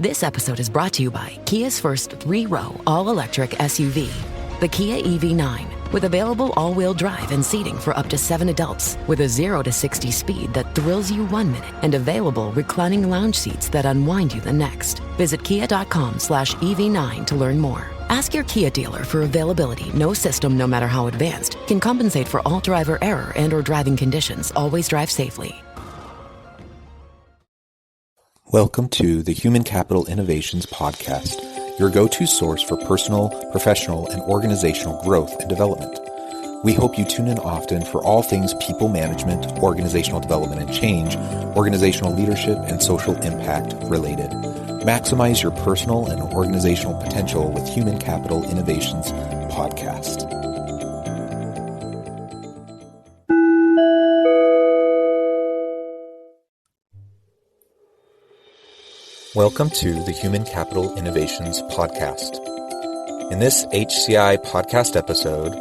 This episode is brought to you by Kia's first 3-row all-electric SUV, the Kia EV9, with available all-wheel drive and seating for up to 7 adults, with a 0 to 60 speed that thrills you 1 minute, and available reclining lounge seats that unwind you the next. Visit kia.com/EV9 to learn more. Ask your Kia dealer for availability. No system, no matter how advanced, can compensate for all driver error and or driving conditions. Always drive safely. Welcome to the Human Capital Innovations Podcast, your go-to source for personal, professional, and organizational growth and development. We hope you tune in often for all things people management, organizational development and change, organizational leadership, and social impact related. Maximize your personal and organizational potential with Human Capital Innovations Podcast. Welcome to the Human Capital Innovations Podcast. In this HCI Podcast episode,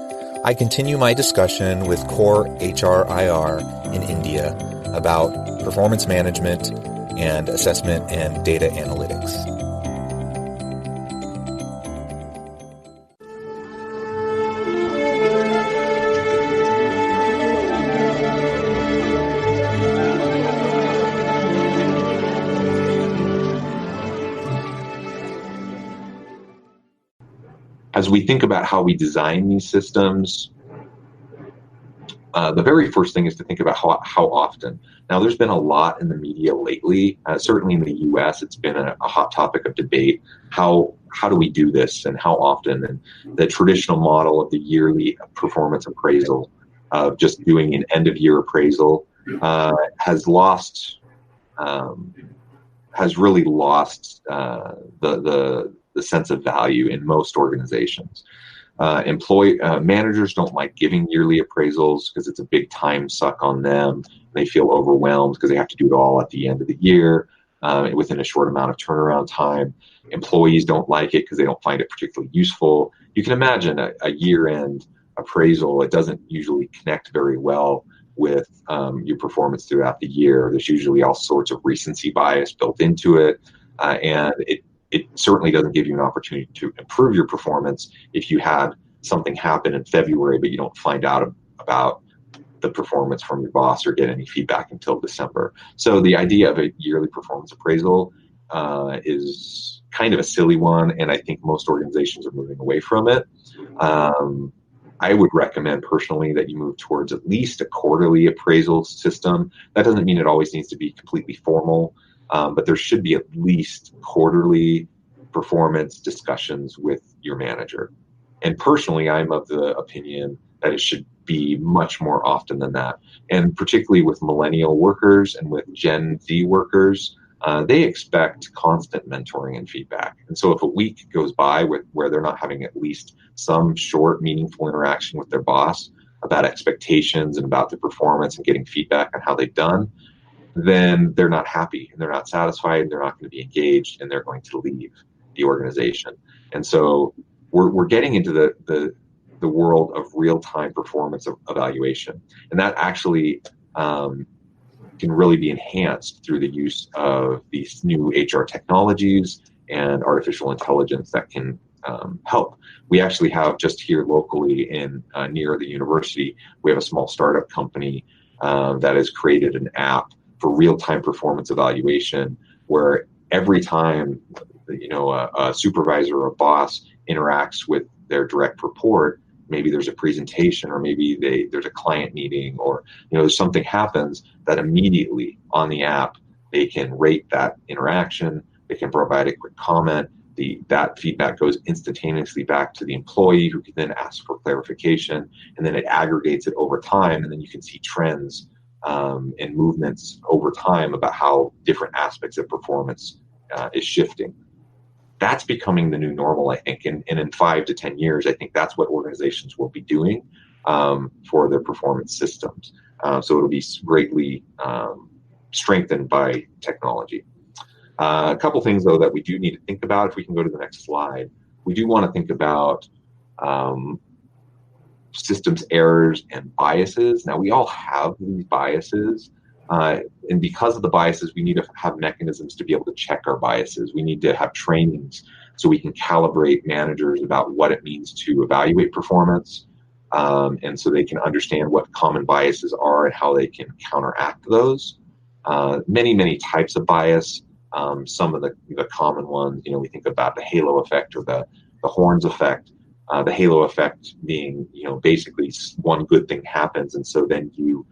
I continue my discussion with CORE HRIR in India about performance management and assessment and data analytics. As we think about how we design these systems, the very first thing is to think about how often. Now, there's been a lot in the media lately. Certainly in the U.S., it's been a hot topic of debate. How do we do this and how often? And the traditional model of the yearly performance appraisal, of just doing an end-of-year appraisal, has really lost the sense of value in most organizations. Managers don't like giving yearly appraisals because it's a big time suck on them. They feel overwhelmed because they have to do it all at the end of the year within a short amount of turnaround time. Employees don't like it because they don't find it particularly useful. You can imagine a year-end appraisal. It doesn't usually connect very well with your performance throughout the year. There's usually all sorts of recency bias built into it, and it certainly doesn't give you an opportunity to improve your performance if you had something happen in February, but you don't find out about the performance from your boss or get any feedback until December. So the idea of a yearly performance appraisal is kind of a silly one, and I think most organizations are moving away from it. I would recommend personally that you move towards at least a quarterly appraisal system. That doesn't mean it always needs to be completely formal. But there should be at least quarterly performance discussions with your manager. And personally, I'm of the opinion that it should be much more often than that. And particularly with millennial workers and with Gen Z workers, they expect constant mentoring and feedback. And so if a week goes by where they're not having at least some short, meaningful interaction with their boss about expectations and about the performance and getting feedback on how they've done, then they're not happy and they're not satisfied, they're not going to be engaged, and they're going to leave the organization. And so we're getting into the world of real-time performance evaluation. And that actually can really be enhanced through the use of these new HR technologies and artificial intelligence that can help. We actually have just here locally in near the university, we have a small startup company that has created an app for real-time performance evaluation, where every time a supervisor or a boss interacts with their direct report, maybe there's a presentation or maybe there's a client meeting or something happens, that immediately on the app they can rate that interaction, they can provide a quick comment, that feedback goes instantaneously back to the employee, who can then ask for clarification, and then it aggregates it over time, and then you can see trends and movements over time about how different aspects of performance is shifting. That's becoming the new normal, I think, and in 5 to 10 years, I think that's what organizations will be doing for their performance systems. So it'll be greatly strengthened by technology. A couple things, though, that we do need to think about. If we can go to the next slide, we do want to think about systems errors and biases. Now, we all have these biases. And because of the biases, we need to have mechanisms to be able to check our biases. We need to have trainings so we can calibrate managers about what it means to evaluate performance, and so they can understand what common biases are and how they can counteract those. Many types of bias. Some of the common ones, we think about the halo effect or the horns effect. The halo effect being, basically one good thing happens, and so then you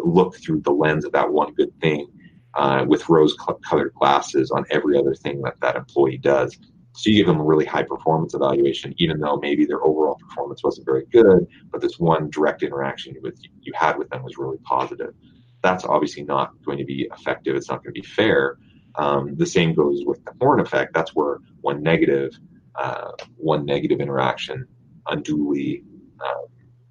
look through the lens of that one good thing with rose-colored glasses on every other thing that employee does. So you give them a really high performance evaluation, even though maybe their overall performance wasn't very good, but this one direct interaction you had with them was really positive. That's obviously not going to be effective. It's not going to be fair. The same goes with the horn effect. That's where one negative interaction unduly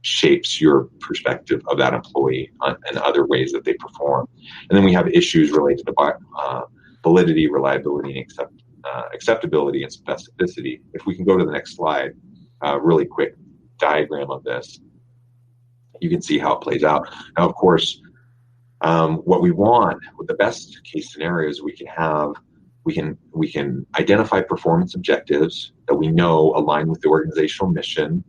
shapes your perspective of that employee and other ways that they perform. And then we have issues related to validity, reliability, and acceptability and specificity. If we can go to the next slide, really quick diagram of this, you can see how it plays out. Now, of course, what we want, with the best case scenarios we can identify performance objectives that we know align with the organizational mission.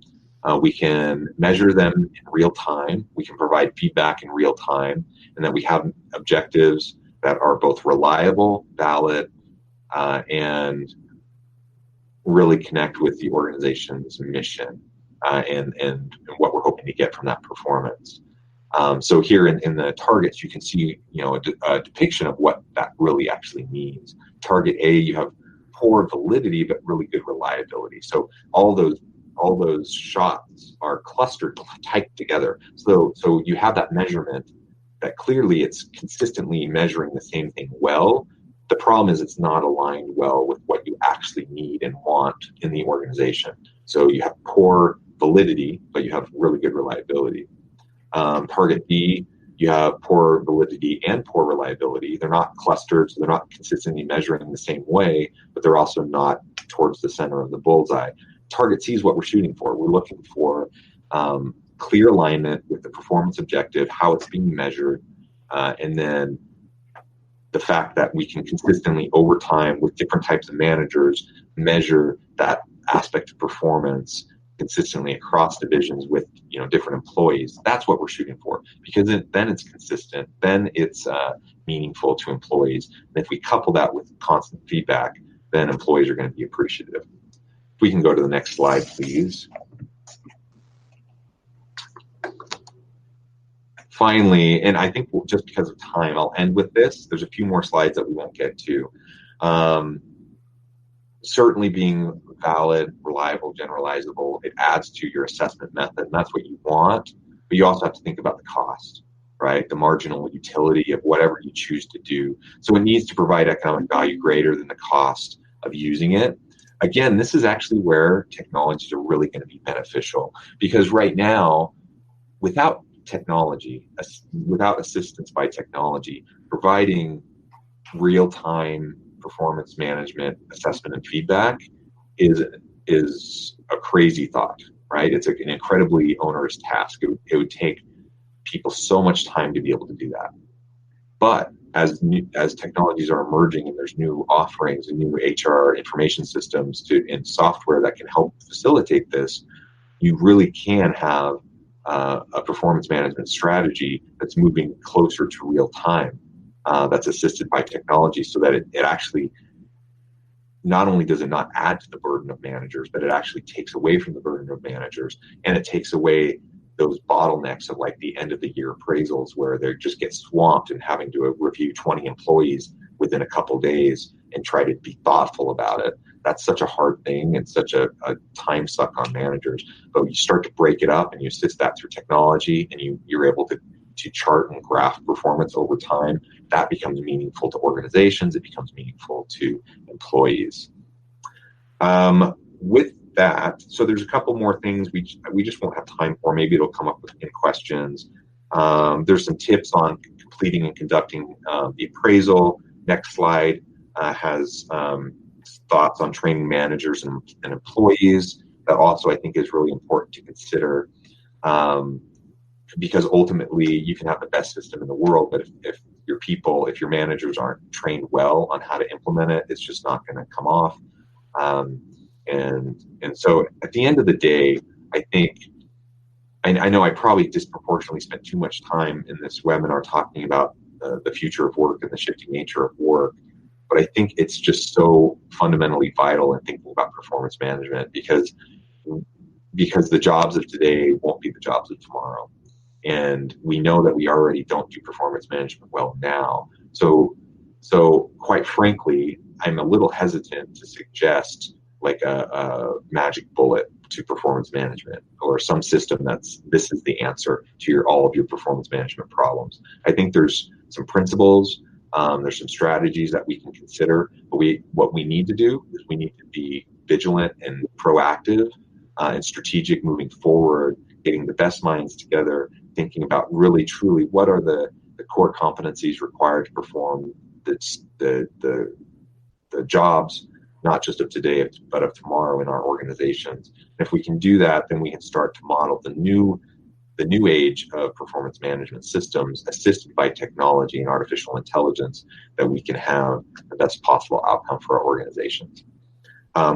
We can measure them in real time. We can provide feedback in real time, and then we have objectives that are both reliable, valid, and really connect with the organization's mission and what we're hoping to get from that performance. So here in the targets, you can see a depiction of what that really actually means. Target A, you have poor validity but really good reliability. So all those shots are clustered tight together. So you have that measurement that clearly it's consistently measuring the same thing well. The problem is it's not aligned well with what you actually need and want in the organization. So you have poor validity, but you have really good reliability. Target B, you have poor validity and poor reliability. They're not clustered, so they're not consistently measuring the same way, but they're also not towards the center of the bullseye. Target C is what we're shooting for. We're looking for clear alignment with the performance objective, how it's being measured, and then the fact that we can consistently over time with different types of managers measure that aspect of performance consistently across divisions with different employees. That's what we're shooting for, because then it's consistent, then it's meaningful to employees. And if we couple that with constant feedback, then employees are going to be appreciative. If we can go to the next slide, please. Finally, and I think just because of time, I'll end with this. There's a few more slides that we won't get to. Certainly being valid, reliable, generalizable, it adds to your assessment method, and that's what you want. But you also have to think about the cost, right? The marginal utility of whatever you choose to do. So it needs to provide economic value greater than the cost of using it. Again, this is actually where technologies are really going to be beneficial, because right now, without technology, without assistance by technology, providing real-time performance management, assessment, and feedback is a crazy thought, right? It's an incredibly onerous task. It would take people so much time to be able to do that. But as technologies are emerging and there's new offerings and new HR information systems and software that can help facilitate this, you really can have a performance management strategy that's moving closer to real time, that's assisted by technology, so that it actually, not only does it not add to the burden of managers, but it actually takes away from the burden of managers, and it takes away those bottlenecks of like the end of the year appraisals where they just get swamped and having to review 20 employees within a couple days and try to be thoughtful about it. That's such a hard thing and such a time suck on managers. But you start to break it up and you assist that through technology, and you're able to chart and graph performance over time. That becomes meaningful to organizations. It becomes meaningful to employees. With that, so there's a couple more things we just won't have time for. Maybe it'll come up in questions. There's some tips on completing and conducting the appraisal. Next slide has thoughts on training managers and employees. That also, I think, is really important to consider. because ultimately you can have the best system in the world, but if your people, if your managers aren't trained well on how to implement it, it's just not going to come off. And so at the end of the day, I think, I know I probably disproportionately spent too much time in this webinar talking about the future of work and the shifting nature of work, but I think it's just so fundamentally vital in thinking about performance management, because the jobs of today won't be the jobs of tomorrow. And we know that we already don't do performance management well now. So quite frankly, I'm a little hesitant to suggest like a magic bullet to performance management, or some system this is the answer to all of your performance management problems. I think there's some principles, there's some strategies that we can consider, but what we need to do is we need to be vigilant and proactive and strategic moving forward, getting the best minds together, thinking about really truly what are the core competencies required to perform the jobs, not just of today, but of tomorrow in our organizations. And if we can do that, then we can start to model the new age of performance management systems assisted by technology and artificial intelligence, that we can have the best possible outcome for our organizations.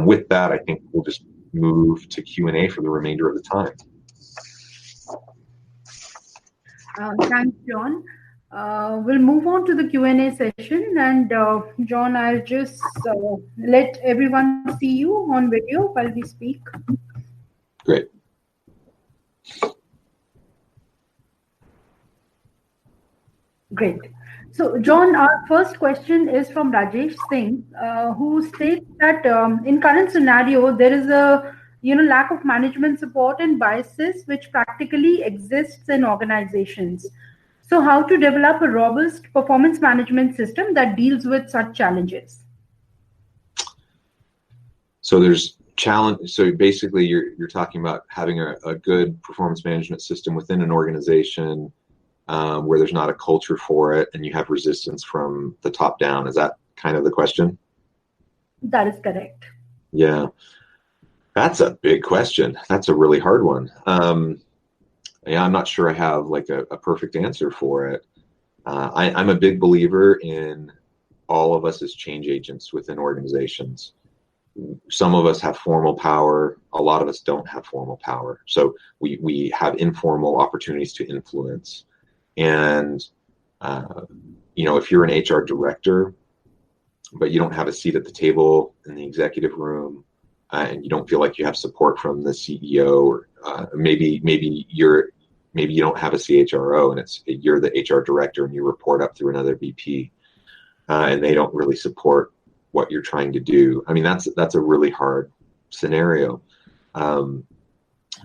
With that, I think we'll just move to Q&A for the remainder of the time. Thanks, John. We'll move on to the Q&A session, and John, I'll just let everyone see you on video while we speak. Great. Great. So, John, our first question is from Rajesh Singh, who states that in current scenario, there is a lack of management support and biases which practically exists in organizations. So how to develop a robust performance management system that deals with such challenges? So there's challenge. So basically you're talking about having a good performance management system within an organization where there's not a culture for it and you have resistance from the top down. Is that kind of the question? That is correct. Yeah. That's a big question. That's a really hard one. Yeah, I'm not sure I have like a perfect answer for it. I'm a big believer in all of us as change agents within organizations. Some of us have formal power. A lot of us don't have formal power. So we have informal opportunities to influence. And, if you're an HR director, but you don't have a seat at the table in the executive room, and you don't feel like you have support from the CEO, or maybe you don't have a CHRO and you're the HR director and you report up through another VP, and they don't really support what you're trying to do. I mean, that's a really hard scenario. And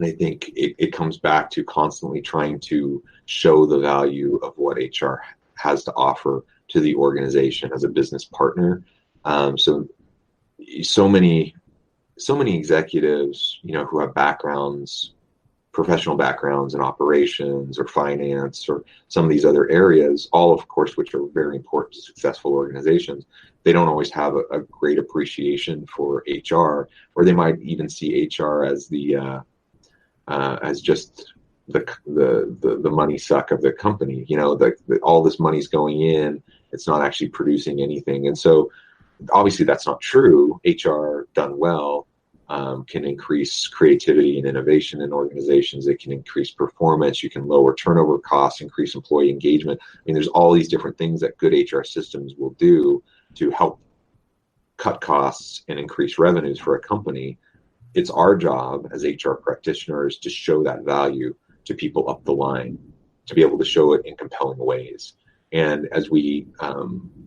I think it comes back to constantly trying to show the value of what HR has to offer to the organization as a business partner. So many executives, who have professional backgrounds in operations or finance or some of these other areas, all of course, which are very important to successful organizations, they don't always have a great appreciation for HR, or they might even see HR as as just the money suck of the company. All this money's going in, it's not actually producing anything. And so obviously that's not true. HR done well can increase creativity and innovation in organizations. It can increase performance. You can lower turnover costs, increase employee engagement. I mean, there's all these different things that good HR systems will do to help cut costs and increase revenues for a company. It's our job as HR practitioners to show that value to people up the line, to be able to show it in compelling ways. And as we,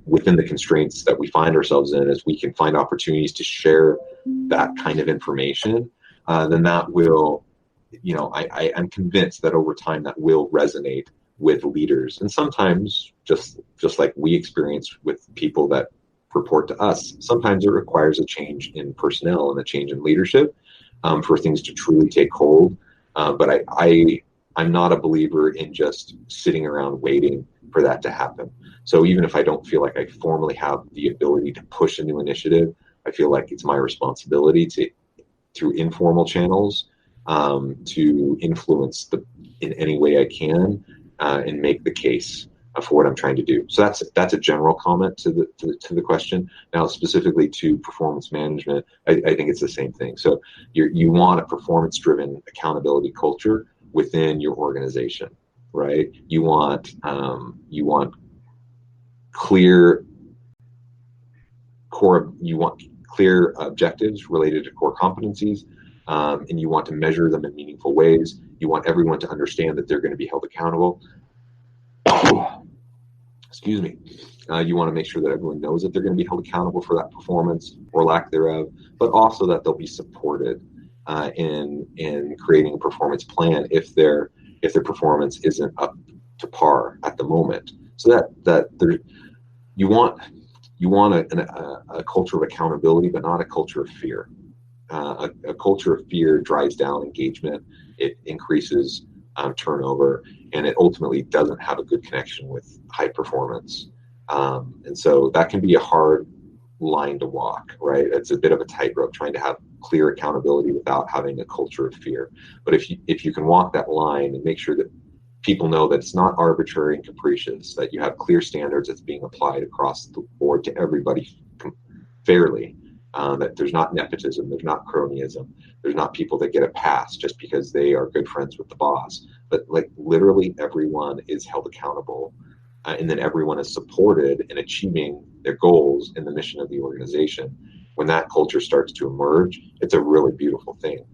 within the constraints that we find ourselves in, as we can find opportunities to share that kind of information, then that will, I'm convinced that over time that will resonate with leaders. And sometimes, just like we experience with people that report to us, sometimes it requires a change in personnel and a change in leadership for things to truly take hold. But I'm not a believer in just sitting around waiting for that to happen. So even if I don't feel like I formally have the ability to push a new initiative, I feel like it's my responsibility to, through informal channels, to influence the in any way I can and make the case for what I'm trying to do. So that's a general comment to the question. Now, specifically to performance management, I think it's the same thing. So you want a performance-driven accountability culture within your organization, right? You want clear objectives related to core competencies, and you want to measure them in meaningful ways. You want everyone to understand that they're going to be held accountable. Excuse me. You want to make sure that everyone knows that they're going to be held accountable for that performance or lack thereof, but also that they'll be supported in creating a performance plan if their performance isn't up to par at the moment. So you want a culture of accountability, but not a culture of fear. A culture of fear drives down engagement. It increases turnover, and it ultimately doesn't have a good connection with high performance. And so that can be a hard line to walk, right? It's a bit of a tightrope trying to have clear accountability without having a culture of fear. But if you can walk that line and make sure that people know that it's not arbitrary and capricious, that you have clear standards that's being applied across the board to everybody fairly, that there's not nepotism, there's not cronyism, there's not people that get a pass just because they are good friends with the boss, but like literally everyone is held accountable, and then everyone is supported in achieving their goals in the mission of the organization. When that culture starts to emerge, it's a really beautiful thing.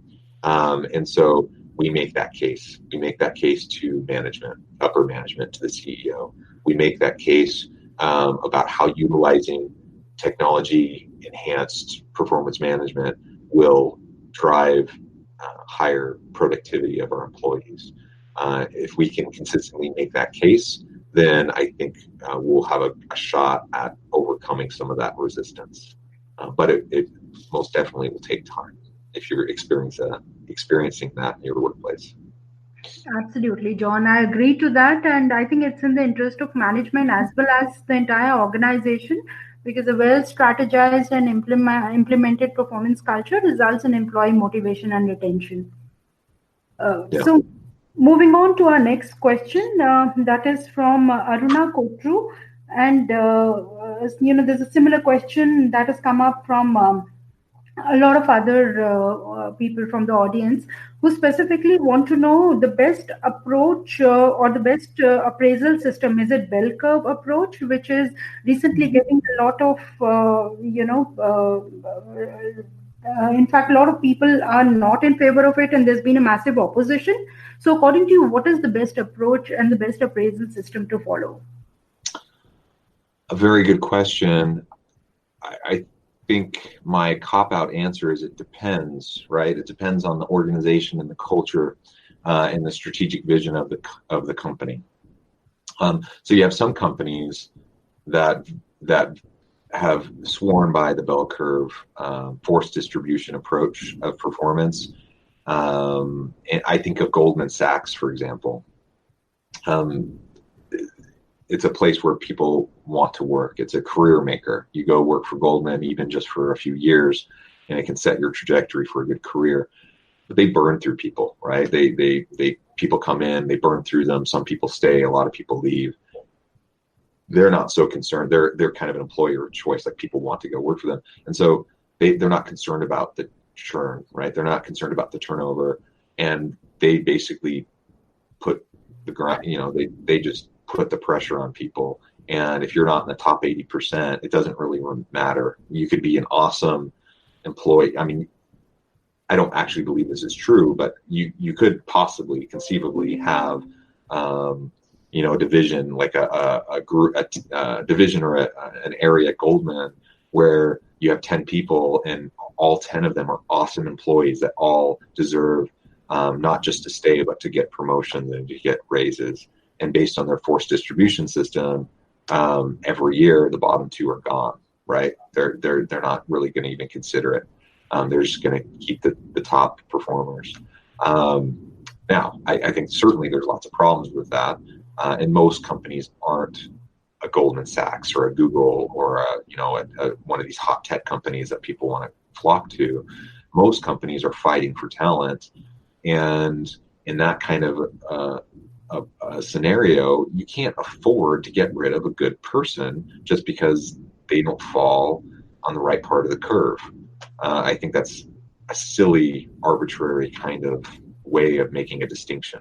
And so we make that case. We make that case to management, upper management, to the CEO. We make that case about how utilizing technology-enhanced performance management will drive higher productivity of our employees. If we can consistently make that case, then I think we'll have a shot at overcoming some of that resistance. But it most definitely will take time if you're experiencing that in your workplace. Absolutely, John. I agree to that. And I think it's in the interest of management as well as the entire organization, because a well-strategized and implemented performance culture results in employee motivation and retention. So moving on to our next question, that is from Aruna Kotru. And, there's a similar question that has come up from a lot of other people from the audience who specifically want to know the best approach or the best appraisal system. Is it bell curve approach, which is recently getting a lot of, in fact, a lot of people are not in favor of it, and there's been a massive opposition. So according to you, what is the best approach and the best appraisal system to follow? A very good question. I think my cop-out answer is it depends, right? It depends on the organization and the culture and the strategic vision of the company. So you have some companies that have sworn by the bell curve force distribution approach of performance. And I think of Goldman Sachs, for example. It's a place where people want to work. It's a career maker. You go work for Goldman even just for a few years, and it can set your trajectory for a good career. But they burn through people, right? People come in, they burn through them. Some people stay, a lot of people leave. They're not so concerned. They're kind of an employer of choice. Like, people want to go work for them, and so they're not concerned about the churn, right? They're not concerned about the turnover, and they basically put the grind. They just put the pressure on people. And if you're not in the top 80%, it doesn't really matter. You could be an awesome employee. I mean, I don't actually believe this is true, but you could possibly conceivably have a division, like a group, a division or an area at Goldman where you have 10 people and all 10 of them are awesome employees that all deserve not just to stay, but to get promotions and to get raises. And based on their force distribution system, every year the bottom two are gone, right? They're not really going to even consider it. They're just going to keep the top performers. Now, I think certainly there's lots of problems with that, and most companies aren't a Goldman Sachs or a Google or one of these hot tech companies that people want to flock to. Most companies are fighting for talent, and in that kind of a scenario, you can't afford to get rid of a good person just because they don't fall on the right part of the curve. I think that's a silly, arbitrary kind of way of making a distinction.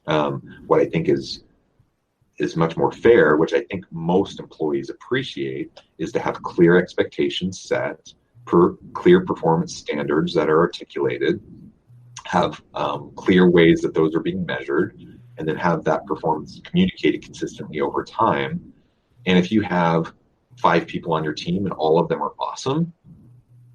What I think is much more fair, which I think most employees appreciate, is to have clear expectations set, clear performance standards that are articulated, have clear ways that those are being measured, and then have that performance communicated consistently over time. And if you have 5 people on your team and all of them are awesome,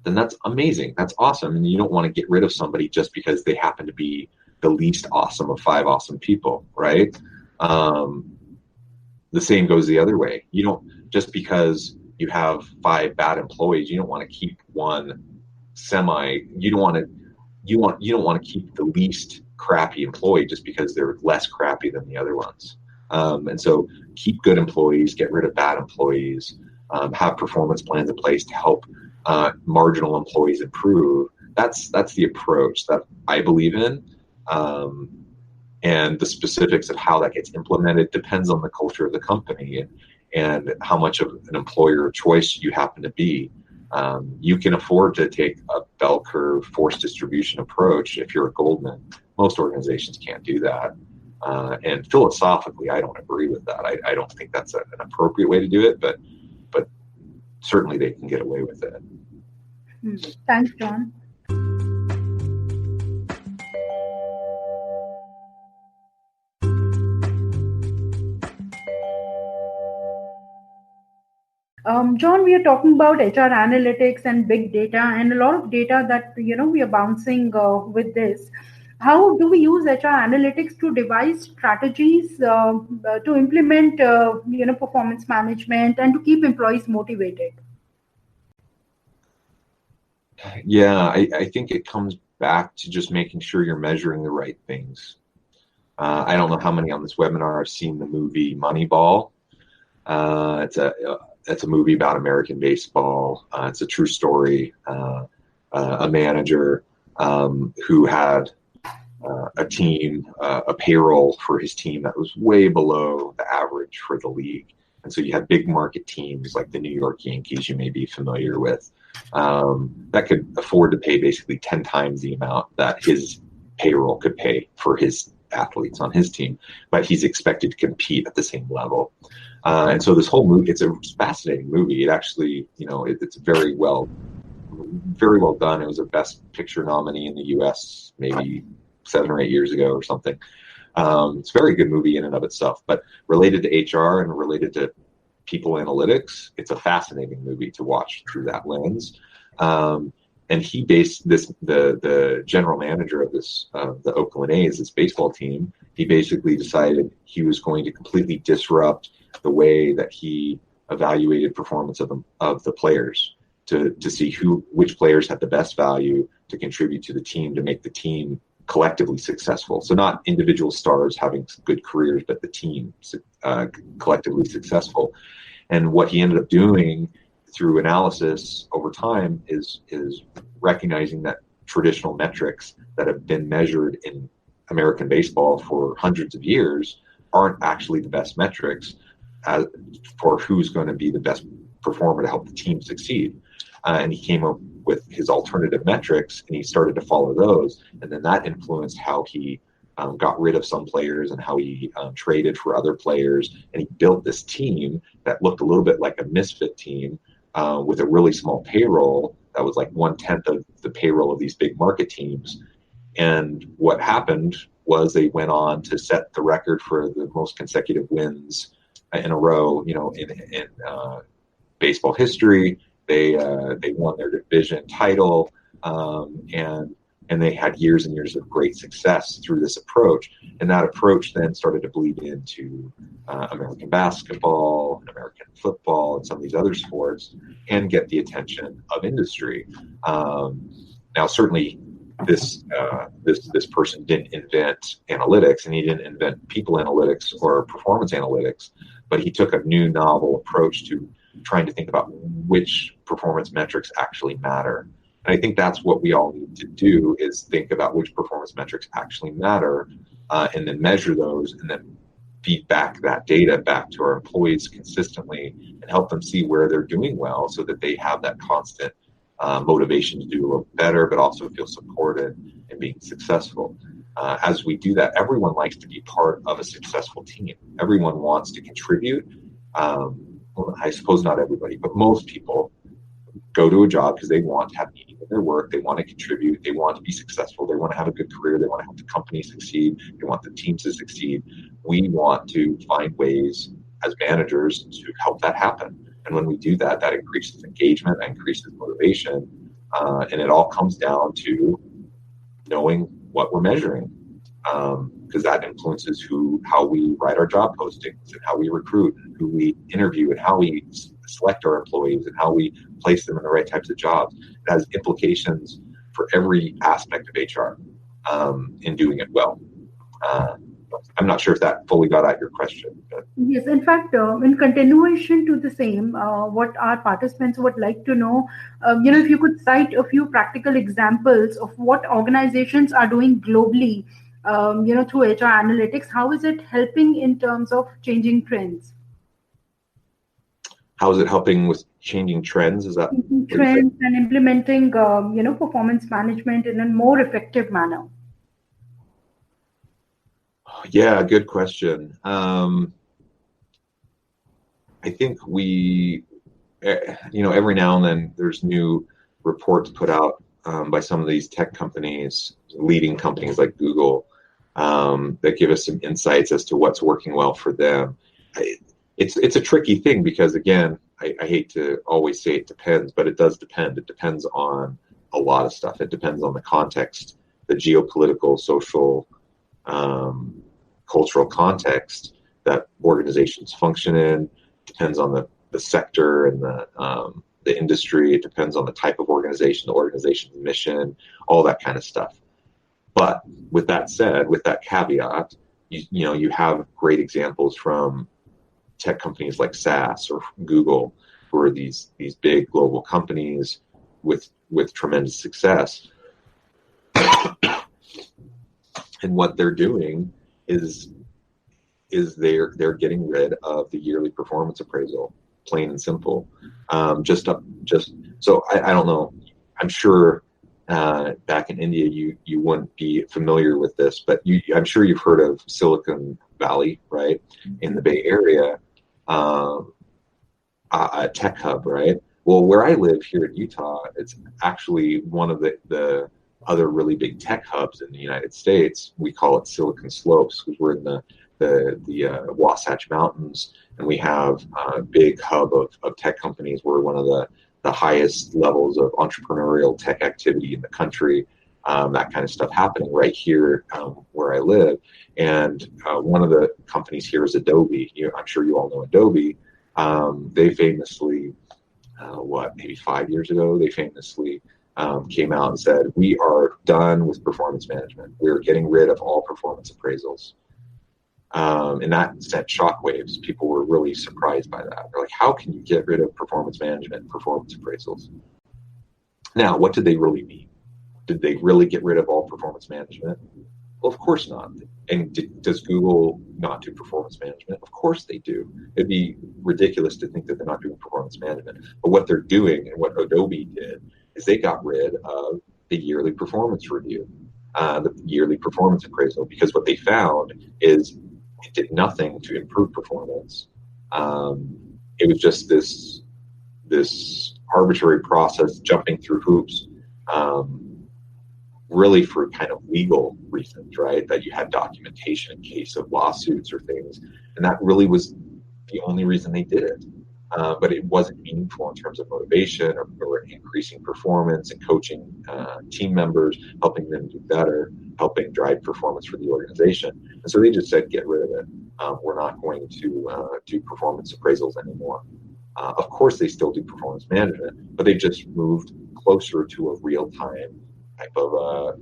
then that's amazing. That's awesome. And you don't want to get rid of somebody just because they happen to be the least awesome of 5 awesome people, right? The same goes the other way. You don't, just because you have 5 bad employees, you don't want to keep one you don't want to keep the least crappy employee just because they're less crappy than the other ones. And so keep good employees, get rid of bad employees, have performance plans in place to help marginal employees improve. That's the approach that I believe in. And the specifics of how that gets implemented depends on the culture of the company and how much of an employer of choice you happen to be. You can afford to take a bell curve force distribution approach if you're a Goldman. Most organizations can't do that. And philosophically, I don't agree with that. I don't think that's an appropriate way to do it, but certainly they can get away with it. Thanks, John. John, we are talking about HR analytics and big data, and a lot of data that we are bouncing with this. How do we use HR analytics to devise strategies to implement performance management and to keep employees motivated? Yeah, I think it comes back to just making sure you're measuring the right things. I don't know how many on this webinar have seen the movie Moneyball. It's a movie about American baseball. It's a true story. A manager who had a team, a payroll for his team that was way below the average for the league. And so you had big market teams like the New York Yankees, you may be familiar with, that could afford to pay basically 10 times the amount that his payroll could pay for his athletes on his team, but he's expected to compete at the same level. And so this whole movie, it's a fascinating movie. It actually, it's very well done. It was a Best Picture nominee in the U.S. maybe 7 or 8 years ago or something. It's a very good movie in and of itself, but related to HR and related to people analytics, it's a fascinating movie to watch through that lens. And he based the general manager of the Oakland A's, this baseball team, he basically decided he was going to completely disrupt the way that he evaluated performance of the players to see which players had the best value to contribute to the team, to make the team collectively successful. So not individual stars having good careers, but the team collectively successful. And what he ended up doing through analysis over time is recognizing that traditional metrics that have been measured in American baseball for hundreds of years aren't actually the best metrics for who's going to be the best performer to help the team succeed. And he came up with his alternative metrics, and he started to follow those. And then that influenced how he got rid of some players and how he traded for other players. And he built this team that looked a little bit like a misfit team with a really small payroll that was like 1/10 of the payroll of these big market teams. And what happened was they went on to set the record for the most consecutive wins in a row, in baseball history. They won their division title, and they had years and years of great success through this approach. And that approach then started to bleed into American basketball, and American football, and some of these other sports, and get the attention of industry. Now, certainly, this person didn't invent analytics, and he didn't invent people analytics or performance analytics, but he took a new novel approach to trying to think about which performance metrics actually matter. And I think that's what we all need to do, is think about which performance metrics actually matter, and then measure those, and then feed back that data back to our employees consistently and help them see where they're doing well, so that they have that constant motivation to do a little better, but also feel supported in being successful. As we do that, everyone likes to be part of a successful team. Everyone wants to contribute. Well, I suppose not everybody, but most people go to a job because they want to have meaning in their work. They want to contribute. They want to be successful. They want to have a good career. They want to help the company succeed. They want the team to succeed. We want to find ways as managers to help that happen. And when we do that, that increases engagement, that increases motivation, and it all comes down to knowing what we're measuring, because that influences how we write our job postings, and how we recruit, and who we interview, and how we select our employees, and how we place them in the right types of jobs. It has implications for every aspect of HR in doing it well. I'm not sure if that fully got at your question. But. Yes, in fact, in continuation to the same, what our participants would like to know, if you could cite a few practical examples of what organizations are doing globally, through HR analytics. How is it helping in terms of changing trends? How is it helping with changing trends? Is that trends and implementing, performance management in a more effective manner? Yeah, good question. I think every now and then there's new reports put out by some of these tech companies, leading companies like Google, that give us some insights as to what's working well for them. It's a tricky thing because, again, I hate to always say it depends, but it does depend. It depends on a lot of stuff. It depends on the context, the geopolitical, social, cultural context that organizations function in. Depends on the sector and the industry. It depends on the type of organization, the organization's mission, all that kind of stuff. But with that said, with that caveat, you have great examples from tech companies like SAS or Google, who are these big global companies with tremendous success. And what they're doing is they're getting rid of the yearly performance appraisal, plain and simple. So I don't know. I'm sure back in India you wouldn't be familiar with this, but I'm sure you've heard of Silicon Valley, right? In the Bay Area, a tech hub, right? Well, where I live here in Utah, it's actually one of the other really big tech hubs in the United States. We call it Silicon Slopes because we're in the Wasatch Mountains, and we have a big hub of tech companies. We're one of the highest levels of entrepreneurial tech activity in the country, that kind of stuff happening right here where I live. And one of the companies here is Adobe. I'm sure you all know Adobe. They famously, maybe 5 years ago, they famously came out and said, we are done with performance management. We're getting rid of all performance appraisals. And that sent shockwaves. People were really surprised by that. They're like, how can you get rid of performance management and performance appraisals? Now, what did they really mean? Did they really get rid of all performance management? Well, of course not. And does Google not do performance management? Of course they do. It'd be ridiculous to think that they're not doing performance management. But what they're doing, and what Adobe did, is they got rid of the yearly performance review, the yearly performance appraisal, because what they found is it did nothing to improve performance. It was just this arbitrary process, jumping through hoops, really for kind of legal reasons, right? That you had documentation in case of lawsuits or things. And that really was the only reason they did it. But it wasn't meaningful in terms of motivation or increasing performance and coaching team members, helping them do better, helping drive performance for the organization. And so they just said, get rid of it. We're not going to do performance appraisals anymore. Of course, they still do performance management, but they just moved closer to a real-time type of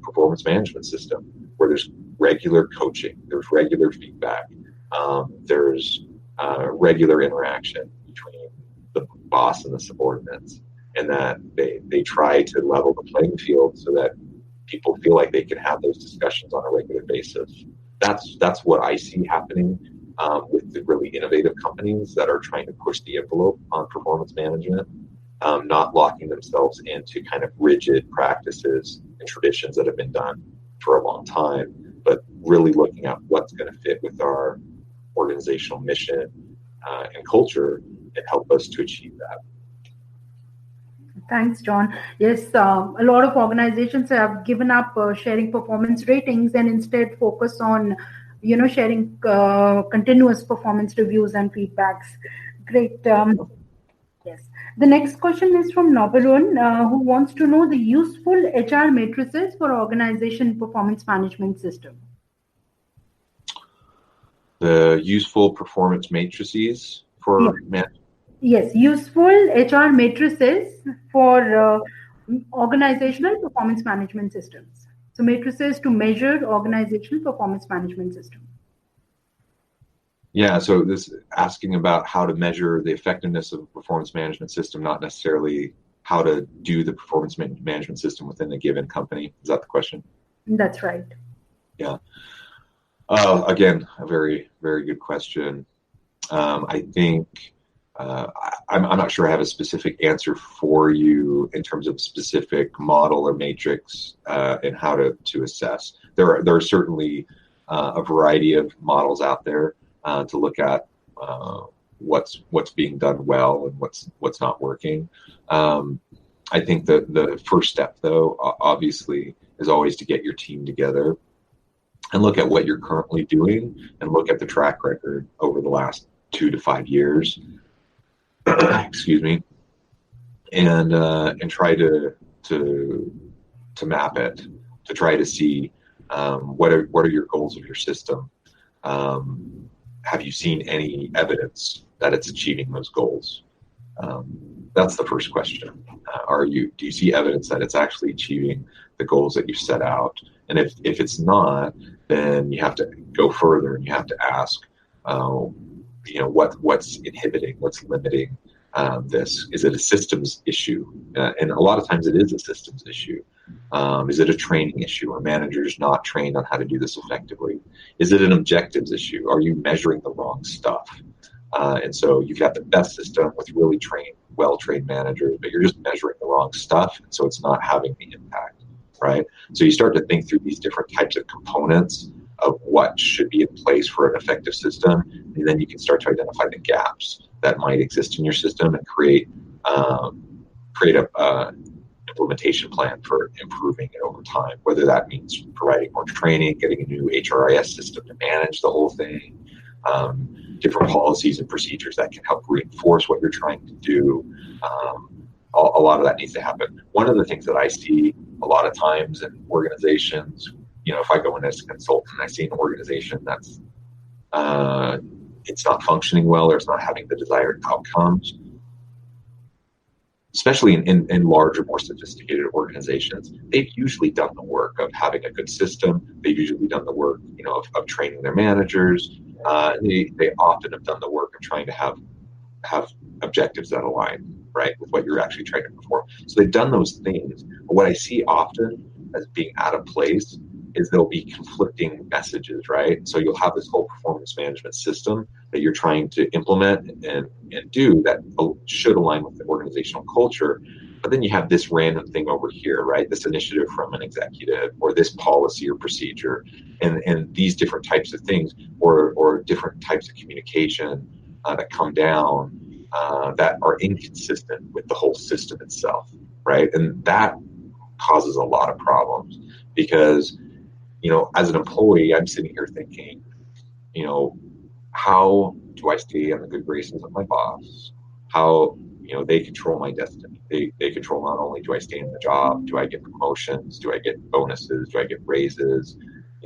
performance management system where there's regular coaching, there's regular feedback, there's regular interaction between the boss and the subordinates. and that they try to level the playing field so that people feel like they can have those discussions on a regular basis. That's what I see happening with the really innovative companies that are trying to push the envelope on performance management, not locking themselves into kind of rigid practices and traditions that have been done for a long time, but really looking at what's going to fit with our organizational mission and culture and help us to achieve that. Thanks, John. Yes, a lot of organizations have given up sharing performance ratings and instead focus on, sharing continuous performance reviews and feedbacks. Great. Yes. The next question is from Nobarun, who wants to know the useful HR matrices for organization performance management system. The useful performance matrices for Yes, useful HR matrices for organizational performance management systems. So matrices to measure organizational performance management system. Yeah, so this asking about how to measure the effectiveness of a performance management system, not necessarily how to do the performance management system within a given company. Is that the question? That's right. Yeah. Again, a very, very good question. I think I'm not sure I have a specific answer for you in terms of specific model or matrix and how to assess. There are certainly a variety of models out there to look at what's being done well and what's not working. I think that the first step, though, obviously, is always to get your team together and look at what you're currently doing and look at the track record over the last 2 to 5 years. Excuse me, and try to map it, to try to see what are your goals of your system. Have you seen any evidence that it's achieving those goals? That's the first question. Do you see evidence that it's actually achieving the goals that you've set out? And if it's not, then you have to go further and you have to ask, what's inhibiting, what's limiting this? Is it a systems issue? And a lot of times it is a systems issue. Is it a training issue? Are managers not trained on how to do this effectively? Is it an objectives issue? Are you measuring the wrong stuff? And so you've got the best system with really well-trained managers, but you're just measuring the wrong stuff, and so it's not having the impact, right? So you start to think through these different types of components of what should be in place for an effective system, and then you can start to identify the gaps that might exist in your system and create a implementation plan for improving it over time, whether that means providing more training, getting a new HRIS system to manage the whole thing, different policies and procedures that can help reinforce what you're trying to do. A lot of that needs to happen. One of the things that I see a lot of times in organizations, if I go in as a consultant, I see an organization that's it's not functioning well or it's not having the desired outcomes, especially in larger, more sophisticated organizations. They've usually done the work of having a good system. They've usually done the work, of training their managers. They often have done the work of trying to have objectives that align, right, with what you're actually trying to perform. So they've done those things. But what I see often as being out of place is there'll be conflicting messages, right? So you'll have this whole performance management system that you're trying to implement and do that should align with the organizational culture. But then you have this random thing over here, right? This initiative from an executive or this policy or procedure and these different types of things or different types of communication that come down that are inconsistent with the whole system itself, right? And that causes a lot of problems because, as an employee, I'm sitting here thinking, how do I stay in the good graces of my boss? How, they control my destiny. They control not only do I stay in the job, do I get promotions, do I get bonuses, do I get raises?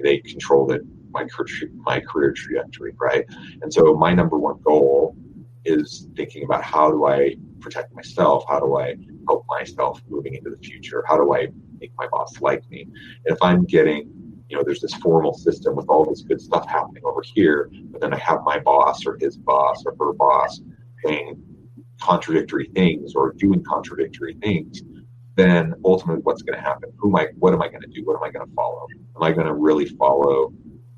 They control my career trajectory, right? And so my number one goal is thinking about how do I protect myself? How do I help myself moving into the future? How do I make my boss like me? And if I'm getting, there's this formal system with all this good stuff happening over here, but then I have my boss or his boss or her boss saying, contradictory things or doing contradictory things, then ultimately what's going to happen? What am I going to do? What am I going to follow? Am I going to really follow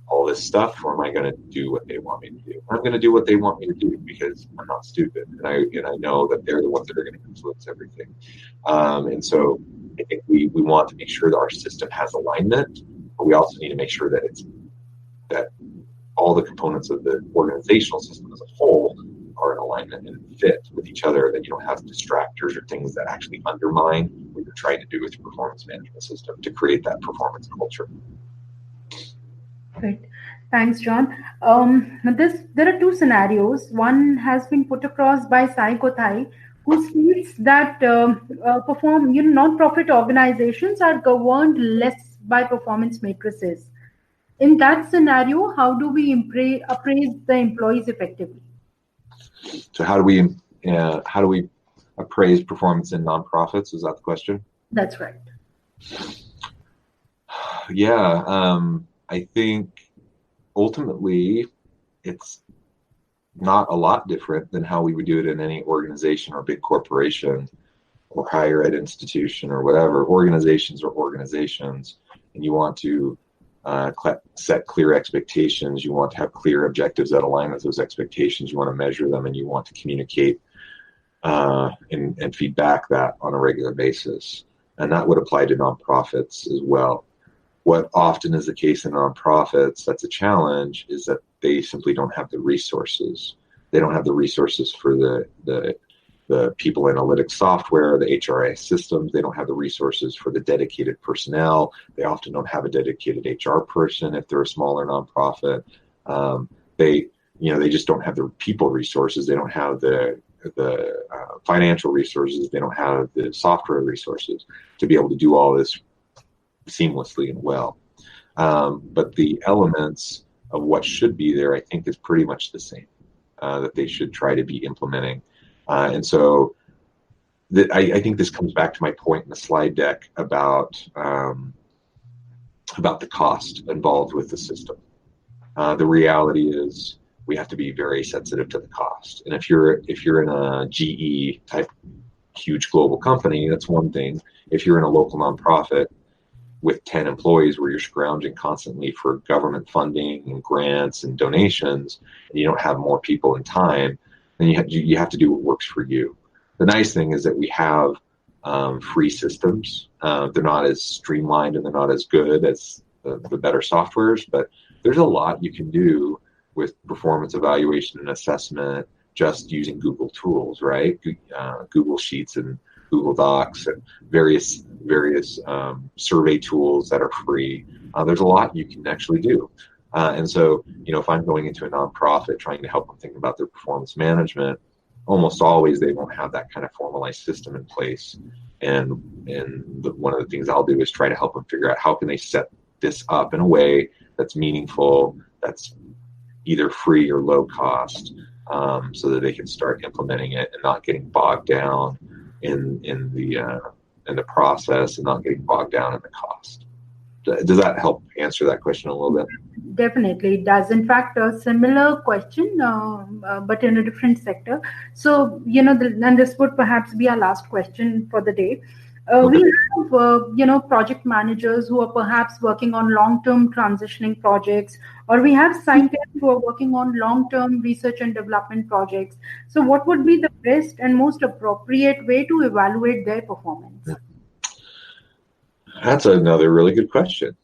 all this stuff, or am I going to do what they want me to do? I'm going to do what they want me to do because I'm not stupid, and I know that they're the ones that are going to influence everything. And so I think we want to make sure that our system has alignment, but we also need to make sure that all the components of the organizational system as a whole are in alignment and fit with each other, that you don't have distractors or things that actually undermine what you're trying to do with your performance management system to create that performance culture. Great. Thanks, John. There are two scenarios. One has been put across by Sai Kothai, who states that non-profit organizations are governed less by performance matrices. In that scenario, how do we appraise the employees effectively? So how do we appraise performance in nonprofits? Is that the question? That's right. Yeah, I think ultimately it's not a lot different than how we would do it in any organization or big corporation or higher ed institution or whatever. Organizations are organizations, and you want to set clear expectations. You want to have clear objectives that align with those expectations. You want to measure them, and you want to communicate and feedback that on a regular basis. And that would apply to nonprofits as well. What often is the case in nonprofits that's a challenge is that they simply don't have the resources. They don't have the resources for the people analytics software, the HRIS systems. They don't have the resources for the dedicated personnel. They often don't have a dedicated HR person if they're a smaller nonprofit. They just don't have the people resources. They don't have the financial resources. They don't have the software resources to be able to do all this seamlessly and well. But the elements of what should be there, I think, is pretty much the same, that they should try to be implementing. And so I think this comes back to my point in the slide deck about the cost involved with the system. The reality is we have to be very sensitive to the cost. And if you're in a GE type huge global company, that's one thing. If you're in a local nonprofit with 10 employees where you're scrounging constantly for government funding and grants and donations, and you don't have more people and time, then you have to do what works for you. The nice thing is that we have free systems. They're not as streamlined and they're not as good as the better softwares, but there's a lot you can do with performance evaluation and assessment just using Google tools, right? Google Sheets and Google Docs and various survey tools that are free. There's a lot you can actually do. And so, if I'm going into a nonprofit trying to help them think about their performance management, almost always they won't have that kind of formalized system in place. And one of the things I'll do is try to help them figure out how can they set this up in a way that's meaningful, that's either free or low cost, so that they can start implementing it and not getting bogged down in the process and not getting bogged down in the cost. Does that help answer that question a little bit? Definitely it does. In fact, a similar question, but in a different sector. So, and this would perhaps be our last question for the day. Okay. We have, project managers who are perhaps working on long-term transitioning projects, or we have scientists who are working on long-term research and development projects. So what would be the best and most appropriate way to evaluate their performance? That's another really good question.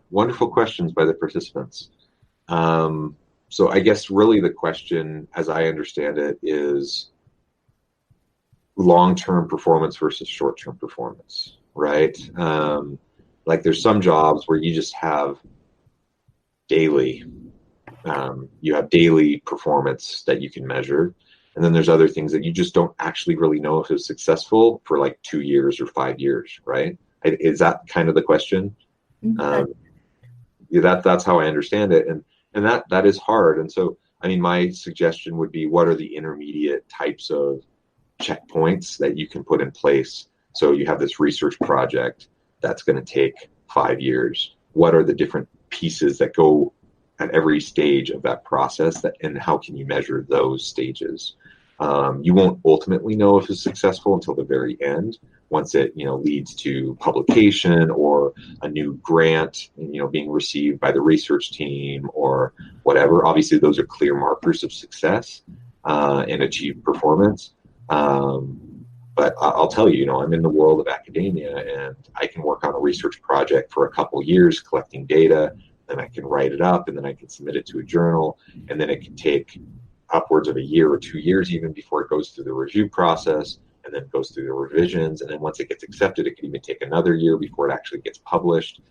Wonderful questions by the participants. So I guess really the question, as I understand it, is long-term performance versus short-term performance, right? Like there's some jobs where you just have daily performance that you can measure. And then there's other things that you just don't actually really know if it's successful for like 2 years or 5 years, right? Is that kind of the question? That's how I understand it. And that is hard. And so, my suggestion would be, what are the intermediate types of checkpoints that you can put in place? So you have this research project that's going to take 5 years. What are the different pieces that go at every stage of that process, and how can you measure those stages? You won't ultimately know if it's successful until the very end, once it leads to publication or a new grant being received by the research team or whatever. Obviously, those are clear markers of success and achieved performance. But I'll tell you, I'm in the world of academia, and I can work on a research project for a couple years collecting data, then I can write it up, and then I can submit it to a journal, and then it can take upwards of a year or 2 years even before it goes through the review process, and then goes through the revisions, and then once it gets accepted, it can even take another year before it actually gets published.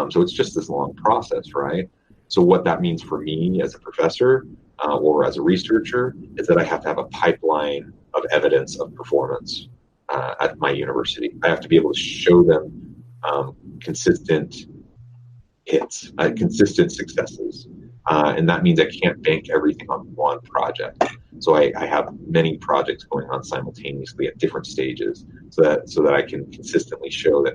So it's just this long process, right? So what that means for me as a professor or as a researcher is that I have to have a pipeline of evidence of performance at my university. I have to be able to show them consistent hits, consistent successes. And that means I can't bank everything on one project. So I have many projects going on simultaneously at different stages so that I can consistently show that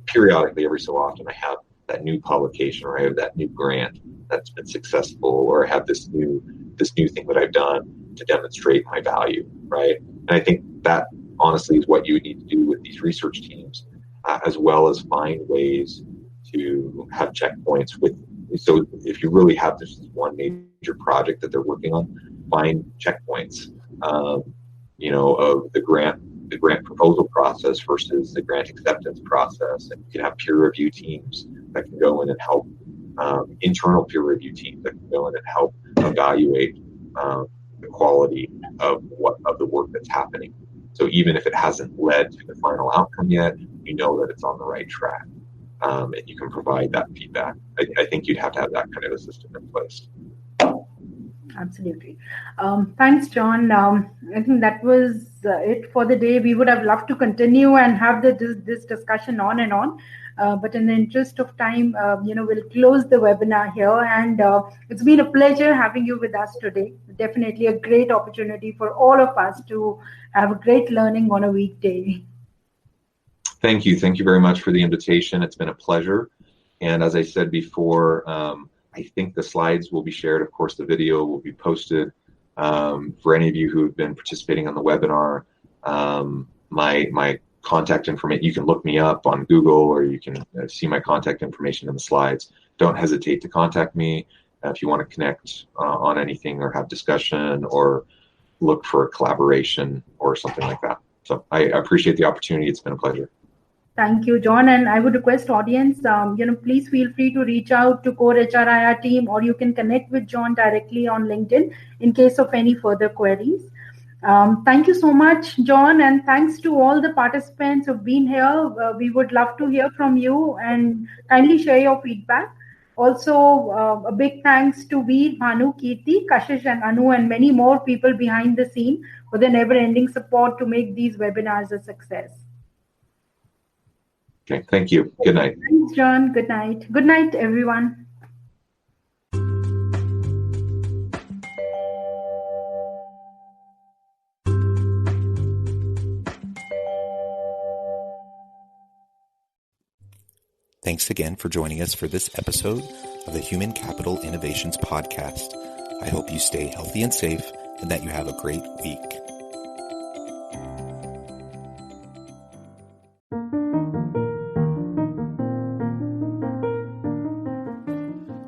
periodically, every so often, I have that new publication, or I have that new grant that's been successful, or I have this new thing that I've done to demonstrate my value, right? And I think that honestly is what you need to do with these research teams, as well as find ways to have checkpoints with. So if you really have this one major project that they're working on, find checkpoints, of the grant proposal process versus the grant acceptance process. And you can have peer review teams that can go in and help, internal peer review teams that can go in and help evaluate the quality of the work that's happening. So even if it hasn't led to the final outcome yet, you know that it's on the right track. And you can provide that feedback. I think you'd have to have that kind of a system in place. Absolutely. Thanks, John. I think that was it for the day. We would have loved to continue and have this discussion on and on. But in the interest of time, we'll close the webinar here. And it's been a pleasure having you with us today. Definitely a great opportunity for all of us to have a great learning on a weekday. Thank you. Thank you very much for the invitation. It's been a pleasure. And as I said before, I think the slides will be shared. Of course, the video will be posted. For any of you who have been participating on the webinar, my contact information, you can look me up on Google, or you can see my contact information in the slides. Don't hesitate to contact me if you want to connect on anything or have discussion or look for a collaboration or something like that. So I appreciate the opportunity. It's been a pleasure. Thank you, John. And I would request audience, please feel free to reach out to CORE HRIR team, or you can connect with John directly on LinkedIn in case of any further queries. Thank you so much, John. And thanks to all the participants who've been here. We would love to hear from you and kindly share your feedback. Also, a big thanks to Veer, Bhanu, Kirti, Kashish, and Anu, and many more people behind the scene for their never-ending support to make these webinars a success. Okay, thank you. Good night. Thanks, John. Good night. Good night, everyone. Thanks again for joining us for this episode of the Human Capital Innovations Podcast. I hope you stay healthy and safe and that you have a great week.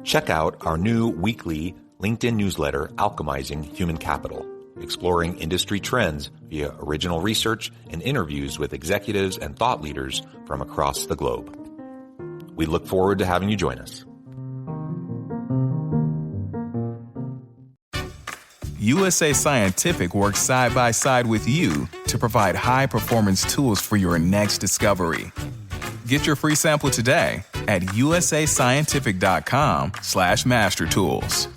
Check out our new weekly LinkedIn newsletter, Alchemizing Human Capital, exploring industry trends via original research and interviews with executives and thought leaders from across the globe. We look forward to having you join us. USA Scientific works side by side with you to provide high-performance tools for your next discovery. Get your free sample today at usascientific.com/mastertools.